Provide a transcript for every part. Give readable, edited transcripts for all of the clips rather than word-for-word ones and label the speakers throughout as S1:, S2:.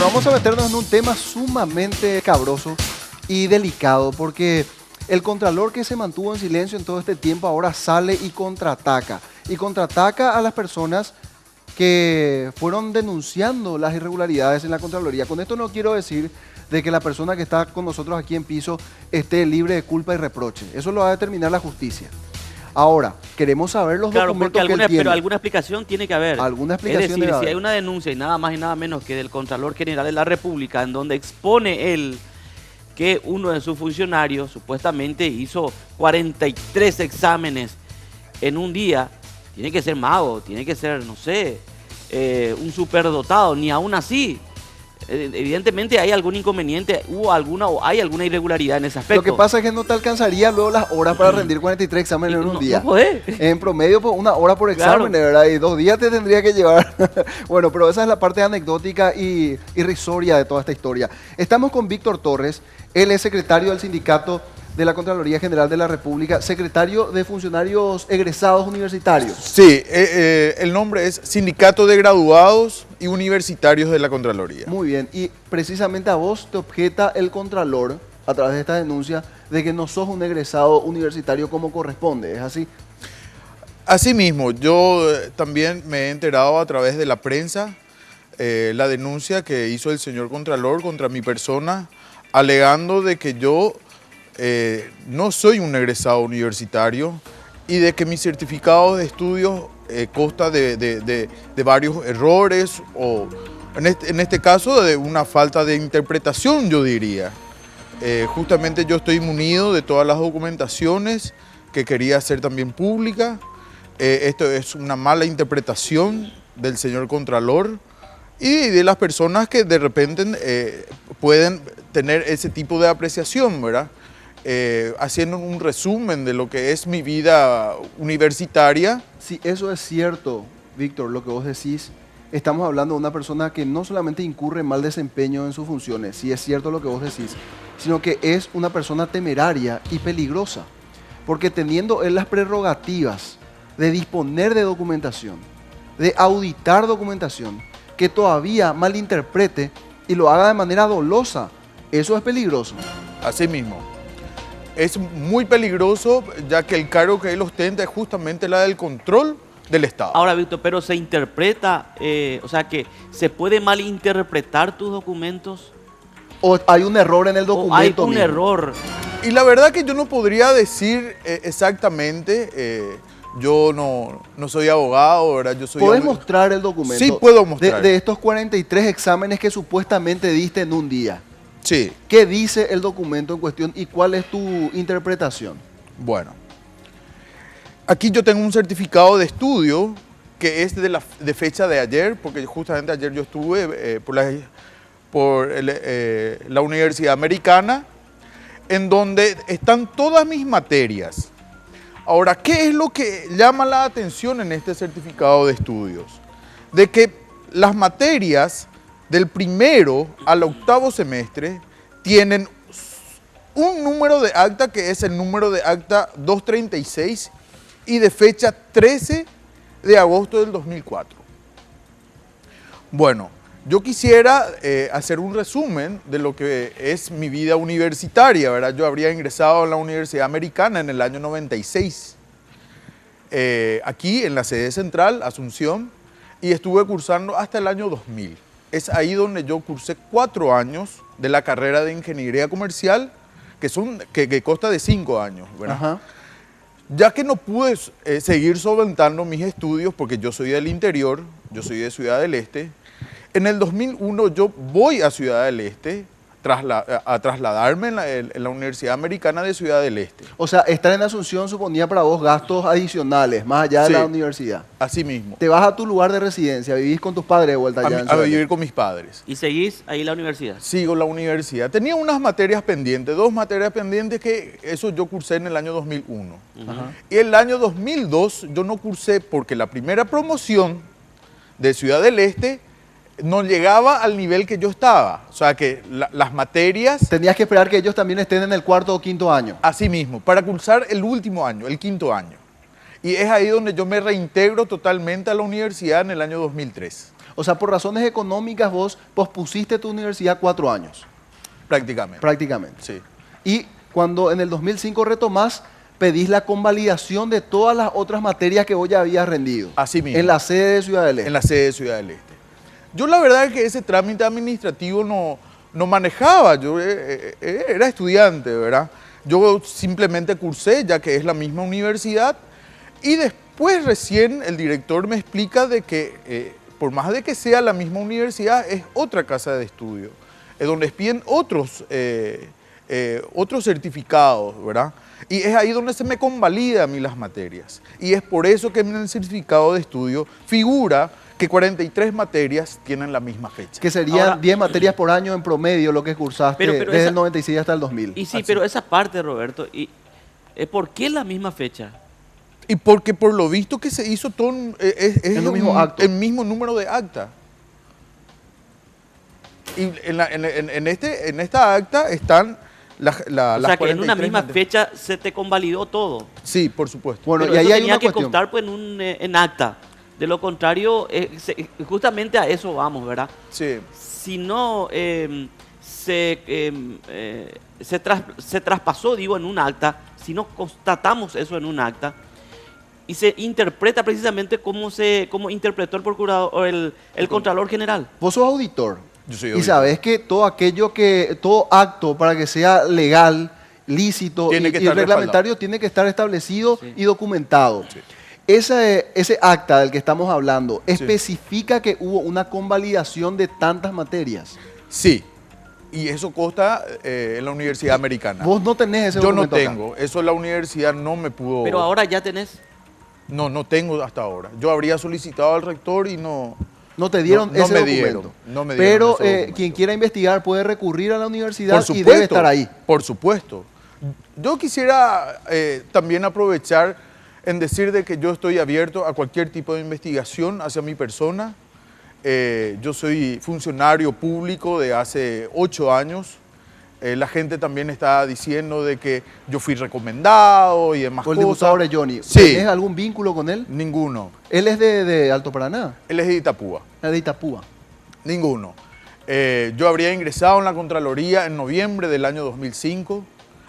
S1: Bueno, vamos a meternos en un tema sumamente cabroso y delicado porque el contralor que se mantuvo en silencio en todo este tiempo ahora sale y contraataca. Y contraataca a las personas que fueron denunciando las irregularidades en la Contraloría. Con esto no quiero decir de que la persona que está con nosotros aquí en piso esté libre de culpa y reproche. Eso lo va a determinar la justicia. Ahora, queremos saber los documentos que él tiene.
S2: Pero alguna explicación tiene que haber.
S1: Alguna explicación
S2: es decir, si hay una denuncia y nada más y nada menos que del Contralor General de la República, en donde expone él que uno de sus funcionarios supuestamente hizo 43 exámenes en un día, tiene que ser mago, tiene que ser, no sé, un superdotado, ni aún así. Evidentemente hay algún inconveniente, hay alguna irregularidad en ese aspecto.
S1: Lo que pasa es que no te alcanzaría luego las horas para rendir 43 exámenes en un día.
S2: No podés.
S1: En promedio, pues, 1 hora por examen,
S2: Claro.
S1: ¿verdad? Y 2 días te tendría que llevar. Bueno, pero esa es la parte anecdótica y irrisoria de toda esta historia. Estamos con Víctor Torres, él es secretario del Sindicato de la Contraloría General de la República, secretario de Funcionarios Egresados Universitarios.
S3: Sí, el nombre es Sindicato de Graduados y Universitarios de la Contraloría.
S1: Muy bien, y precisamente a vos te objeta el Contralor, a través de esta denuncia, de que no sos un egresado universitario como corresponde, ¿es así?
S3: Asimismo, yo también me he enterado a través de la prensa la denuncia que hizo el señor Contralor contra mi persona, alegando de que yo no soy un egresado universitario y de que mi certificado de estudios consta de varios errores o en este caso de una falta de interpretación, yo diría. Justamente yo estoy munido de todas las documentaciones que quería hacer también pública. Esto es una mala interpretación del señor Contralor y de las personas que de repente pueden tener ese tipo de apreciación, ¿verdad? Haciendo un resumen de lo que es mi vida universitaria.
S1: Si eso es cierto, Víctor, lo que vos decís, estamos hablando de una persona que no solamente incurre en mal desempeño en sus funciones, si es cierto lo que vos decís, sino que es una persona temeraria y peligrosa, porque teniendo él las prerrogativas de disponer de documentación, de auditar documentación, que todavía malinterprete y lo haga de manera dolosa, eso es peligroso.
S3: Así mismo. Es muy peligroso ya que el cargo que él ostenta es justamente la del control del Estado.
S2: Ahora, Víctor, pero se interpreta, o sea que se puede malinterpretar tus documentos.
S1: O hay un error en el
S2: O hay
S1: documento
S2: un
S1: mismo.
S2: error.
S3: Y la verdad que yo no podría decir exactamente, yo no soy abogado, ¿verdad? Yo soy
S1: ¿Podés mostrar el documento?
S3: Sí, puedo mostrar.
S1: De estos 43 exámenes que supuestamente diste en un día.
S3: Sí,
S1: ¿Qué dice el documento en cuestión y cuál es tu interpretación?
S3: bueno. Aquí yo tengo un certificado de estudio que es de fecha de ayer, porque justamente ayer yo estuve por la Universidad Americana, en donde están todas mis materias. Ahora, ¿qué es lo que llama la atención en este certificado de estudios? De que las materias del primero al octavo semestre tienen un número de acta que es el número de acta 236 y de fecha 13 de agosto del 2004. Bueno, yo quisiera hacer un resumen de lo que es mi vida universitaria, ¿verdad? Yo habría ingresado a la Universidad Americana en el año 96, aquí en la sede central, Asunción, y estuve cursando hasta el año 2000. Es ahí donde yo cursé 4 años de la carrera de Ingeniería Comercial, que consta de 5 años, ¿verdad?
S1: Ajá.
S3: Ya que no pude seguir solventando mis estudios, porque yo soy del interior, yo soy de Ciudad del Este, en el 2001 yo voy a Ciudad del Este a trasladarme en la Universidad Americana de Ciudad del Este.
S1: O sea, estar en Asunción suponía para vos gastos adicionales, más allá de
S3: Sí.
S1: la universidad.
S3: Así mismo,
S1: Te vas a tu lugar de residencia, vivís con tus padres de vuelta allá en
S3: a
S1: Ciudad
S3: vivir con mis padres.
S2: Y seguís ahí en la universidad.
S3: Sigo la universidad. Tenía unas materias pendientes, 2 materias pendientes que eso yo cursé en el año 2001.
S1: Ajá.
S3: Y el año 2002 yo no cursé porque la primera promoción de Ciudad del Este no llegaba al nivel que yo estaba. O sea que las materias,
S1: Tenías que esperar que ellos también estén en el 4º o 5º año.
S3: así mismo, para cursar el último año, el 5.º año. Y es ahí donde yo me reintegro totalmente a la universidad en el año 2003,
S1: O sea, por razones económicas vos pospusiste tu universidad 4 años,
S3: prácticamente.
S1: prácticamente.
S3: Sí.
S1: Y cuando en el 2005 retomás, pedís la convalidación de todas las otras materias que vos ya habías rendido.
S3: Así mismo.
S1: En la sede de Ciudad del Este.
S3: En la sede de Ciudad del Este. Yo la verdad es que ese trámite administrativo no manejaba, yo era estudiante, ¿verdad? Yo simplemente cursé, ya que es la misma universidad, y después recién el director me explica de que, por más de que sea la misma universidad, es otra casa de estudio, donde piden otros certificados, ¿verdad? Y es ahí donde se me convalida a mí las materias. Y es por eso que en el certificado de estudio figura que 43 materias tienen la misma fecha.
S1: Que serían
S2: Ahora,
S1: 10 materias por año en promedio lo que cursaste
S2: Pero
S1: desde
S2: esa-
S1: el 96 hasta el 2000.
S2: Y sí,
S3: Así.
S2: pero esa parte, Roberto, ¿por qué la misma fecha?
S3: Y porque por lo visto que se hizo todo es
S1: En un mismo acto.
S3: el mismo número de acta. Y en esta acta están las
S2: O sea,
S3: las
S2: que en una
S3: 43
S2: misma
S3: materias.
S2: fecha se te convalidó todo.
S3: Sí, por supuesto.
S1: Bueno,
S2: Pero
S1: y ahí
S2: eso
S1: hay
S2: tenía
S1: una
S2: que
S1: cuestión.
S2: constar pues, en acta. De lo contrario, justamente a eso vamos, ¿verdad?
S3: Sí.
S2: Si no se traspasó, digo, en un acta, si no constatamos eso en un acta, y se interpreta precisamente como interpretó el procurador o el Contralor General.
S1: Vos sos auditor.
S3: Yo soy
S1: Y
S3: auditor.
S1: sabés que todo acto para que sea legal, lícito
S3: Tiene
S1: y,
S3: que
S1: y
S3: estar
S1: reglamentario tiene que estar establecido
S2: Sí.
S1: y documentado.
S3: Sí.
S1: Ese acta del que estamos hablando especifica que hubo una convalidación de tantas materias.
S3: Sí. Y eso consta en la Universidad Americana.
S1: Vos no tenés ese
S3: Yo no
S1: documento acá.
S3: tengo. Eso la universidad no me pudo...
S2: Pero ahora ya tenés.
S3: No tengo hasta ahora. Yo habría solicitado al rector y no...
S1: No te dieron
S3: No
S1: ese
S3: me
S1: documento.
S3: dieron, no me dieron
S1: Pero
S3: ese documento.
S1: quien quiera investigar puede recurrir a la universidad
S3: Por
S1: y
S3: supuesto,
S1: debe estar ahí.
S3: Por supuesto. Yo quisiera también aprovechar en decir de que yo estoy abierto a cualquier tipo de investigación hacia mi persona. Yo soy funcionario público de hace 8 años. La gente también está diciendo de que yo fui recomendado y demás
S1: Por el
S3: cosas.
S1: diputado Orelloni.
S3: Sí.
S1: ¿Tenés algún vínculo con él?
S3: Ninguno.
S1: Él es de Alto Paraná,
S3: Él es de Itapúa.
S1: es de Itapúa.
S3: Ninguno. Yo habría ingresado en la Contraloría en noviembre del año 2005.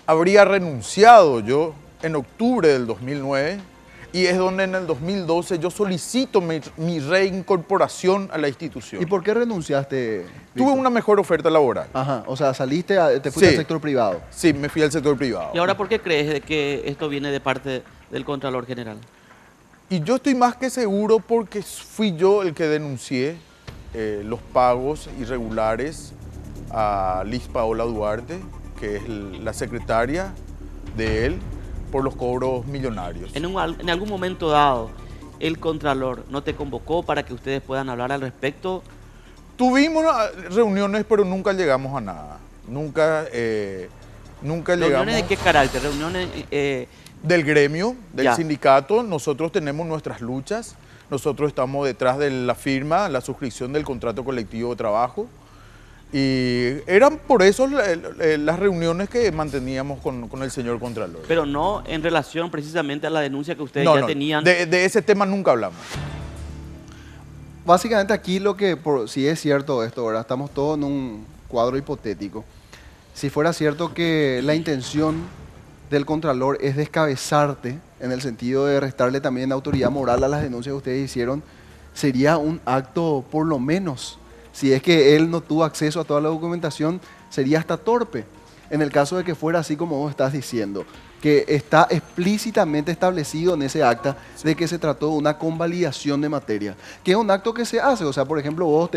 S3: Habría renunciado yo en octubre del 2009. Y es donde en el 2012 yo solicito mi reincorporación a la institución.
S1: ¿Y por qué renunciaste?
S3: Tuve
S1: Víctor?
S3: una mejor oferta laboral.
S1: Ajá, o sea, te fuiste
S3: Sí.
S1: al sector privado.
S3: Sí, me fui al sector privado.
S2: ¿Y ahora por qué crees de que esto viene de parte del Contralor General?
S3: Y yo estoy más que seguro porque fui yo el que denuncié los pagos irregulares a Liz Paola Duarte, que es la secretaria de él, por los cobros millonarios.
S2: En algún momento dado, el Contralor no te convocó para que ustedes puedan hablar al respecto.
S3: Tuvimos reuniones, pero nunca llegamos a nada. Nunca llegamos.
S2: ¿Reuniones de qué carácter? ¿Reuniones
S3: Del gremio, del
S2: Ya.
S3: sindicato, nosotros tenemos nuestras luchas. Nosotros estamos detrás de la firma, la suscripción del contrato colectivo de trabajo. Y eran por eso las reuniones que manteníamos con el señor Contralor.
S2: pero no en relación precisamente a la denuncia que ustedes
S3: No,
S2: ya
S3: no,
S2: tenían?
S3: de ese tema nunca hablamos.
S1: Básicamente aquí si es cierto esto, ¿verdad? Estamos todos en un cuadro hipotético. Si fuera cierto que la intención del Contralor es descabezarte, en el sentido de restarle también autoridad moral a las denuncias que ustedes hicieron, sería un acto, por lo menos, si es que él no tuvo acceso a toda la documentación, sería hasta torpe. En el caso de que fuera así como vos estás diciendo, que está explícitamente establecido en ese acta de que se trató de una convalidación de materia, que es un acto que se hace. O sea, por ejemplo, vos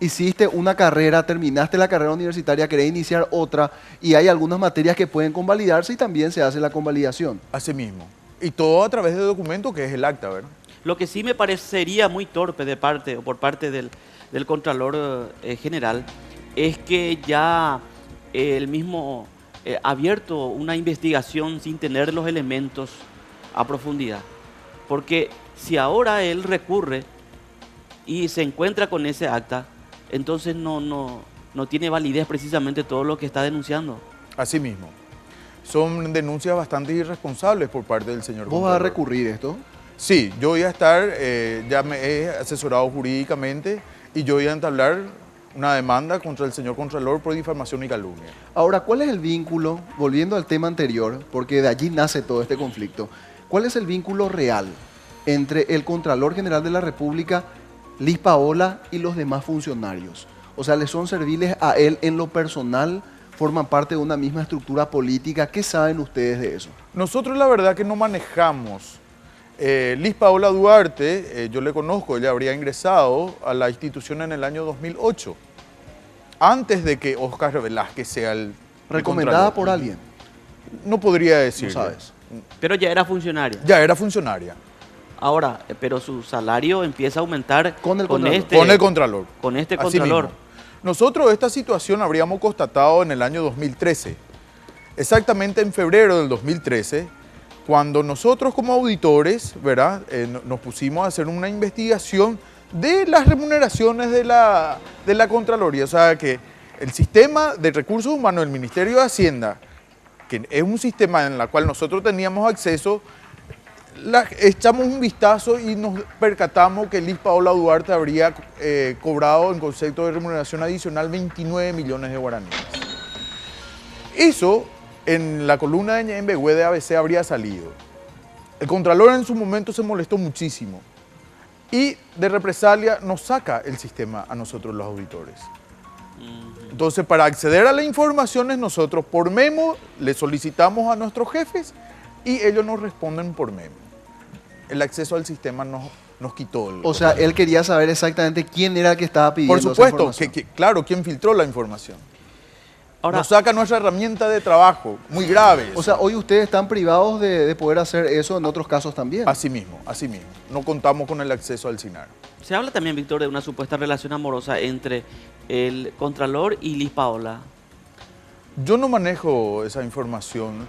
S1: hiciste una carrera, terminaste la carrera universitaria, querés iniciar otra y hay algunas materias que pueden convalidarse y también se hace la convalidación.
S3: Así mismo. Y todo a través de documento que es el acta, ¿verdad?
S2: Lo que sí me parecería muy torpe por parte del Contralor General es que ya el mismo ha abierto una investigación sin tener los elementos a profundidad. Porque si ahora él recurre y se encuentra con ese acta, entonces no tiene validez precisamente todo lo que está denunciando.
S3: Así mismo. son denuncias bastante irresponsables por parte del señor
S1: ¿Vos vas a
S3: Contralor.
S1: recurrir esto?
S3: Sí, yo voy a estar, ya me he asesorado jurídicamente y yo voy a entablar una demanda contra el señor Contralor por difamación y calumnia.
S1: Ahora, ¿cuál es el vínculo, volviendo al tema anterior, porque de allí nace todo este conflicto, cuál es el vínculo real entre el Contralor General de la República, Liz Paola, y los demás funcionarios? O sea, ¿le son serviles a él en lo personal? ¿Forman parte de una misma estructura política? ¿Qué saben ustedes de eso?
S3: Nosotros la verdad que no manejamos. Liz Paola Duarte, yo le conozco, ella habría ingresado a la institución en el año 2008, antes de que Óscar Velázquez sea el
S1: ¿Recomendada
S3: Contralor.
S1: por alguien?
S3: No podría decir.
S1: No sabes.
S2: Pero ya era funcionaria.
S3: Ya era funcionaria.
S2: Ahora, pero su salario empieza a aumentar
S1: Con el Contralor.
S3: Con el Contralor.
S2: con este
S3: Así
S2: Contralor.
S3: mismo. Nosotros esta situación habríamos constatado en el año 2013, exactamente en febrero del 2013, cuando nosotros como auditores, ¿verdad? Nos pusimos a hacer una investigación de las remuneraciones de la Contraloría. O sea, que el sistema de recursos humanos del Ministerio de Hacienda, que es un sistema en el cual nosotros teníamos acceso, echamos un vistazo y nos percatamos que Liz Paola Duarte habría cobrado en concepto de remuneración adicional 29 millones de guaraníes. Eso en la columna de Ñembehue de ABC habría salido. El Contralor en su momento se molestó muchísimo y de represalia nos saca el sistema a nosotros los auditores. Entonces, para acceder a las informaciones, nosotros por memo le solicitamos a nuestros jefes y ellos nos responden por memo. El acceso al sistema nos quitó.
S1: O sea, él quería saber exactamente quién era el que estaba pidiendo
S3: por
S1: esa
S3: supuesto,
S1: información.
S3: claro, quién filtró la información.
S2: Ahora,
S3: Nos saca nuestra herramienta de trabajo, muy grave.
S1: O sea, hoy ustedes están privados de poder hacer eso en otros casos también.
S3: Así mismo, así mismo. No contamos con el acceso al SINAR.
S2: se habla también, Víctor, de una supuesta relación amorosa entre el Contralor y Liz Paola.
S3: Yo no manejo esa información.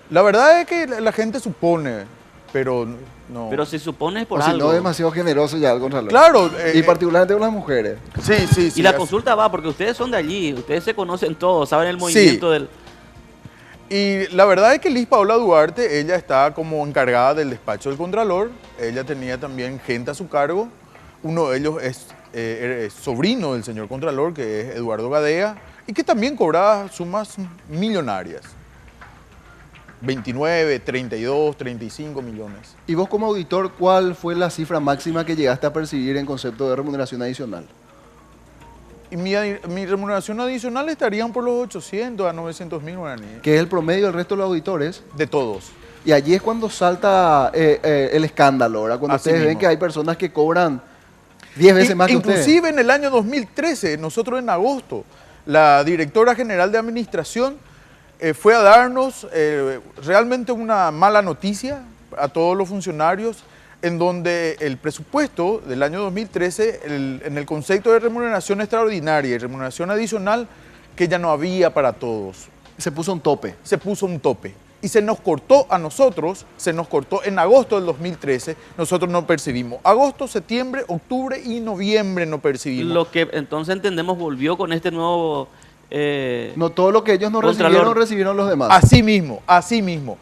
S3: La verdad es que la gente supone, pero no.
S2: Pero se supone por
S1: O si
S2: algo.
S1: no, demasiado generoso ya el Contralor.
S3: Claro.
S1: Y particularmente con las mujeres.
S3: Sí.
S2: Y la
S3: así.
S2: consulta va, porque ustedes son de allí, ustedes se conocen todos, saben el movimiento del...
S3: Y la verdad es que Liz Paola Duarte, ella está como encargada del despacho del Contralor. Ella tenía también gente a su cargo. Uno de ellos es sobrino del señor Contralor, que es Eduardo Gadea, y que también cobraba sumas millonarias. 29, 32, 35 millones.
S1: Y vos como auditor, ¿cuál fue la cifra máxima que llegaste a percibir en concepto de remuneración adicional?
S3: Y mi remuneración adicional estarían por los 800 a 900 mil guaraníes.
S1: Que es el promedio del resto de los auditores.
S3: De todos.
S1: Y allí es cuando salta el escándalo, ¿verdad? Cuando
S3: Así
S1: ustedes ven
S3: mismo.
S1: que hay personas que cobran 10 veces más que ustedes.
S3: Inclusive en el año 2013, nosotros en agosto, la directora general de administración fue a darnos realmente una mala noticia a todos los funcionarios, en donde el presupuesto del año 2013, en el concepto de remuneración extraordinaria y remuneración adicional, que ya no había para todos.
S1: Se puso un tope.
S3: Se puso un tope. Y se nos cortó a nosotros, se nos cortó en agosto del 2013, nosotros no percibimos. Agosto, septiembre, octubre y noviembre no percibimos.
S2: Lo que entonces entendemos volvió con este nuevo...
S1: No todo lo que ellos no
S2: Contralor.
S1: recibieron los demás.
S3: Así mismo, así mismo.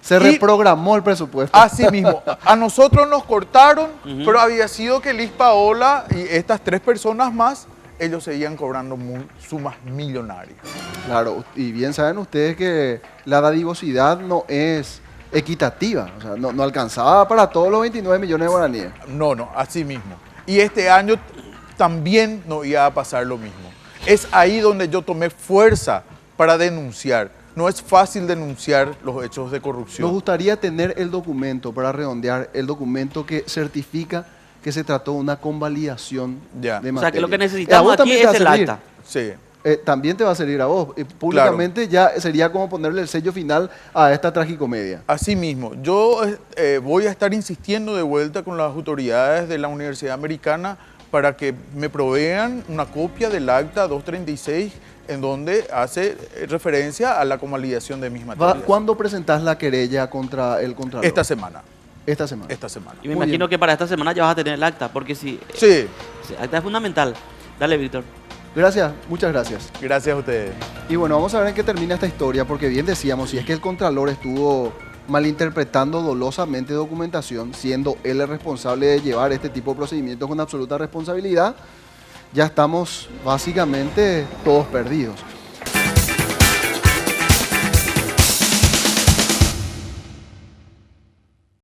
S1: Se
S3: Y-
S1: reprogramó el presupuesto.
S3: Así mismo. A nosotros nos cortaron,
S2: Ujú.
S3: pero había sido que Liz Paola y estas 3 personas más, ellos seguían cobrando sumas millonarias.
S1: Claro, y bien saben ustedes que la dadivosidad no es equitativa. O sea, no alcanzaba para todos los 29 millones de guaraníes.
S3: No, así mismo. Y este año también no iba a pasar lo mismo. Es ahí donde yo tomé fuerza para denunciar. No es fácil denunciar los hechos de
S1: Nos
S3: corrupción.
S1: gustaría tener el documento, para redondear, el documento que certifica que se trató de una convalidación
S3: Ya.
S1: de
S3: O
S2: O
S1: materia.
S2: sea, que lo que
S1: A
S2: necesitamos
S1: vos
S2: aquí
S1: también te
S2: es
S1: va a
S2: el
S1: servir.
S2: acta.
S3: Sí.
S1: También te va a servir a vos. Públicamente ya sería como ponerle el sello final a esta tragicomedia.
S3: Así mismo, yo voy a estar insistiendo de vuelta con las autoridades de la Universidad Americana para que me provean una copia del acta 236 en donde hace referencia a la convalidación de mis materias.
S1: ¿Cuándo presentás la querella contra el Contralor?
S3: Esta semana,
S1: Esta semana.
S3: esta semana.
S2: Y me
S1: Muy
S2: imagino
S1: bien.
S2: que para esta semana ya vas a tener el acta, porque si
S3: Sí,
S2: el acta es fundamental. Dale, Víctor.
S1: Gracias, muchas gracias.
S3: Gracias a ustedes.
S1: Y bueno, vamos a ver en qué termina esta historia, porque bien decíamos, si es que el Contralor estuvo malinterpretando dolosamente documentación, siendo él el responsable de llevar este tipo de procedimientos con absoluta responsabilidad, ya estamos básicamente todos perdidos.